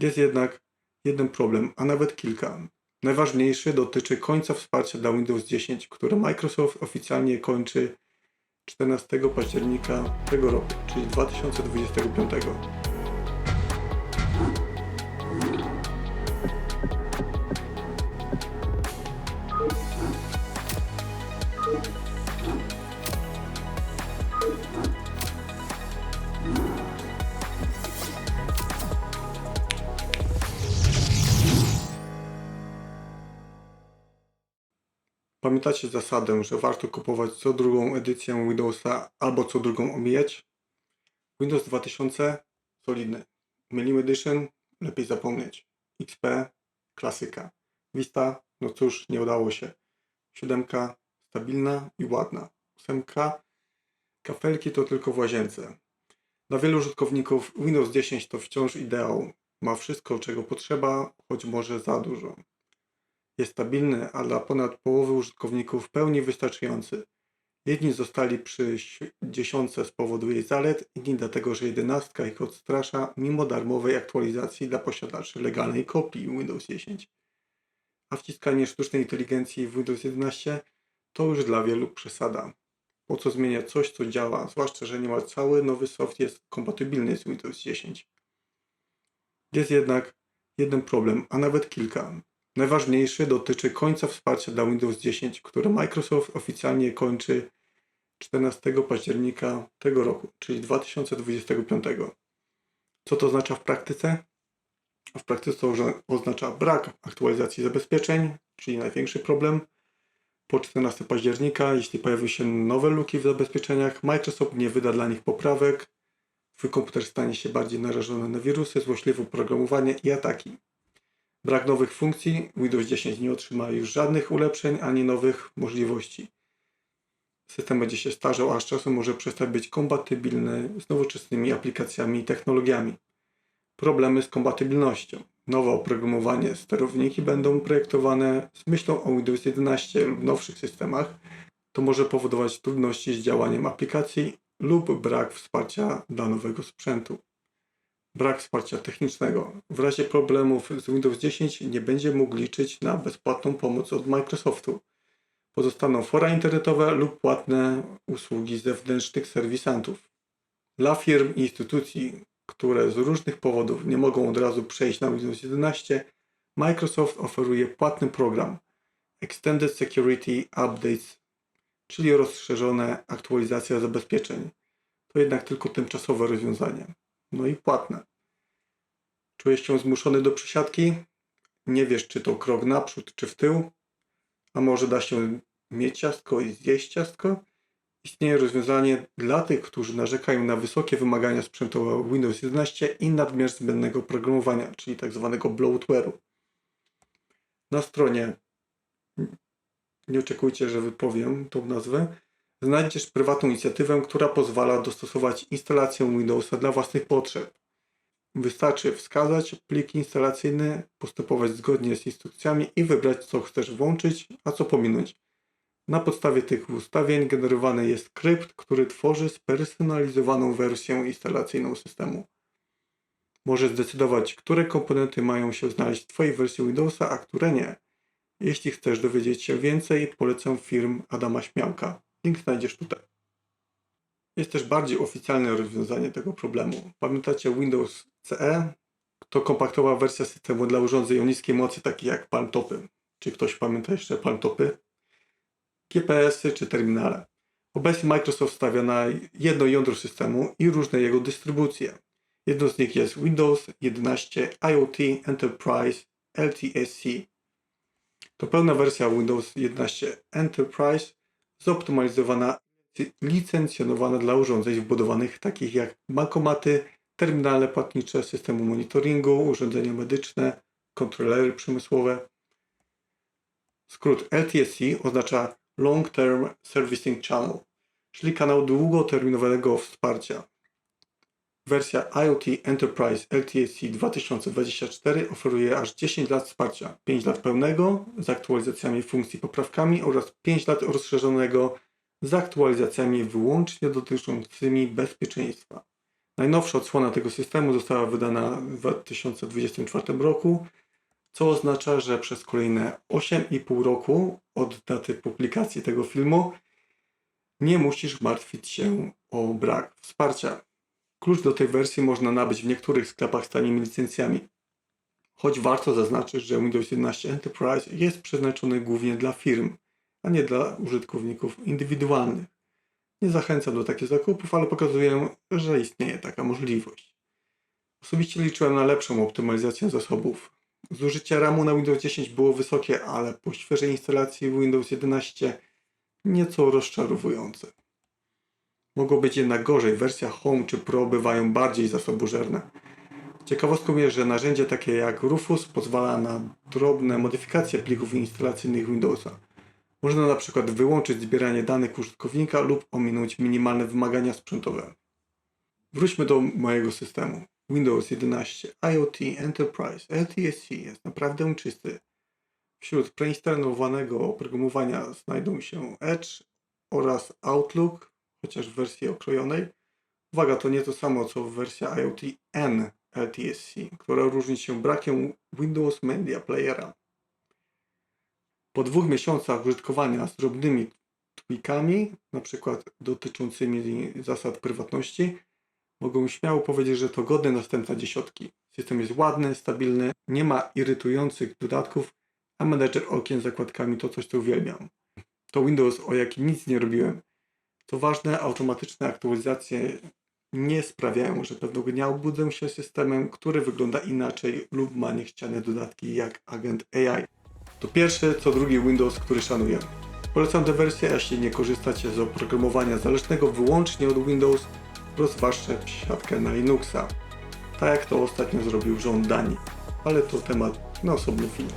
Jest jednak jeden problem, a nawet kilka. Najważniejszy dotyczy końca wsparcia dla Windows 10, które Microsoft oficjalnie kończy 14 października tego roku, czyli 2025. Pamiętacie zasadę, że warto kupować co drugą edycję Windowsa albo co drugą omijać? Windows 2000 solidny. Mailing Edition lepiej zapomnieć. XP klasyka. Vista no cóż, nie udało się. 7 stabilna i ładna. 8 kafelki to tylko w łazience. Dla wielu użytkowników Windows 10 to wciąż ideał. Ma wszystko, czego potrzeba, choć może za dużo. Jest stabilny, a dla ponad połowy użytkowników w pełni wystarczający. Jedni zostali przy 10 z powodu jej zalet, inni dlatego, że 11 ich odstrasza mimo darmowej aktualizacji dla posiadaczy legalnej kopii Windows 10. A wciskanie sztucznej inteligencji w Windows 11 to już dla wielu przesada. Po co zmieniać coś, co działa, zwłaszcza, że niemal cały nowy soft jest kompatybilny z Windows 10. Jest jednak jeden problem, a nawet kilka. Najważniejszy dotyczy końca wsparcia dla Windows 10, które Microsoft oficjalnie kończy 14 października tego roku, czyli 2025. Co to oznacza w praktyce? W praktyce oznacza brak aktualizacji zabezpieczeń, czyli największy problem. Po 14 października, jeśli pojawią się nowe luki w zabezpieczeniach, Microsoft nie wyda dla nich poprawek. Twój komputer stanie się bardziej narażony na wirusy, złośliwe oprogramowanie i ataki. Brak nowych funkcji, Windows 10 nie otrzyma już żadnych ulepszeń ani nowych możliwości. System będzie się starzał, a z czasem może przestać być kompatybilny z nowoczesnymi aplikacjami i technologiami. Problemy z kompatybilnością. Nowe oprogramowanie, sterowniki będą projektowane z myślą o Windows 11 lub nowszych systemach. To może powodować trudności z działaniem aplikacji lub brak wsparcia dla nowego sprzętu. Brak wsparcia technicznego. W razie problemów z Windows 10 nie będzie mógł liczyć na bezpłatną pomoc od Microsoftu. Pozostaną fora internetowe lub płatne usługi zewnętrznych serwisantów. Dla firm i instytucji, które z różnych powodów nie mogą od razu przejść na Windows 11, Microsoft oferuje płatny program Extended Security Updates, czyli rozszerzone aktualizacja zabezpieczeń. To jednak tylko tymczasowe rozwiązanie. No i płatne. Czujesz się zmuszony do przesiadki? Nie wiesz, czy to krok naprzód, czy w tył? A może da się mieć ciastko i zjeść ciastko? Istnieje rozwiązanie dla tych, którzy narzekają na wysokie wymagania sprzętowe Windows 11 i nadmiar zbędnego oprogramowania, czyli tzw. bloatware'u. Na stronie, nie oczekujcie, że wypowiem tą nazwę, znajdziesz prywatną inicjatywę, która pozwala dostosować instalację Windowsa dla własnych potrzeb. Wystarczy wskazać pliki instalacyjne, postępować zgodnie z instrukcjami i wybrać, co chcesz włączyć, a co pominąć. Na podstawie tych ustawień generowany jest skrypt, który tworzy spersonalizowaną wersję instalacyjną systemu. Możesz zdecydować, które komponenty mają się znaleźć w Twojej wersji Windowsa, a które nie. Jeśli chcesz dowiedzieć się więcej, polecam film Adama Śmiałka. Link znajdziesz tutaj. Jest też bardziej oficjalne rozwiązanie tego problemu. Pamiętacie Windows CE? To kompaktowa wersja systemu dla urządzeń o niskiej mocy, takich jak palmtopy. Czy ktoś pamięta jeszcze palmtopy? GPS-y czy terminale. Obecnie Microsoft stawia na jedno jądro systemu i różne jego dystrybucje. Jedną z nich jest Windows 11 IoT Enterprise LTSC. To pełna wersja Windows 11 Enterprise zoptymalizowana, licencjonowana dla urządzeń wbudowanych takich jak bankomaty, terminale płatnicze, systemu monitoringu, urządzenia medyczne, kontrolery przemysłowe. Skrót LTSC oznacza Long Term Servicing Channel, czyli kanał długoterminowego wsparcia. Wersja IoT Enterprise LTSC 2024 oferuje aż 10 lat wsparcia, 5 lat pełnego z aktualizacjami funkcji i poprawkami oraz 5 lat rozszerzonego z aktualizacjami wyłącznie dotyczącymi bezpieczeństwa. Najnowsza odsłona tego systemu została wydana w 2024 roku, co oznacza, że przez kolejne 8,5 roku od daty publikacji tego filmu nie musisz martwić się o brak wsparcia. Klucz do tej wersji można nabyć w niektórych sklepach z tanimi licencjami. Choć warto zaznaczyć, że Windows 11 Enterprise jest przeznaczony głównie dla firm, a nie dla użytkowników indywidualnych. Nie zachęcam do takich zakupów, ale pokazuję, że istnieje taka możliwość. Osobiście liczyłem na lepszą optymalizację zasobów. Zużycie RAMu na Windows 10 było wysokie, ale po świeżej instalacji Windows 11 nieco rozczarowujące. Mogło być jednak gorzej, wersja Home czy Pro bywają bardziej zasobożerne. Ciekawostką jest, że narzędzie takie jak Rufus pozwala na drobne modyfikacje plików instalacyjnych Windowsa. Można na przykład wyłączyć zbieranie danych użytkownika lub ominąć minimalne wymagania sprzętowe. Wróćmy do mojego systemu. Windows 11 IoT Enterprise LTSC jest naprawdę czysty. Wśród preinstalowanego oprogramowania znajdą się Edge oraz Outlook, chociaż w wersji okrojonej. Uwaga, to nie to samo co wersja IoT N LTSC, która różni się brakiem Windows Media Playera. Po 2 miesiącach użytkowania z drobnymi tweakami, np. dotyczącymi zasad prywatności, mogę śmiało powiedzieć, że to godny następca dziesiątki. System jest ładny, stabilny, nie ma irytujących dodatków, a menedżer okien z zakładkami to coś, co uwielbiam. To Windows, o jakim nic nie robiłem. Co ważne, automatyczne aktualizacje nie sprawiają, że pewnego dnia obudzę się systemem, który wygląda inaczej lub ma niechciane dodatki jak agent AI. To pierwszy, co drugi Windows, który szanuję. Polecam tę wersję, jeśli nie korzystacie z oprogramowania zależnego wyłącznie od Windows, rozważcie siatkę na Linuxa, tak jak to ostatnio zrobił rząd Danii, ale to temat na osobny film.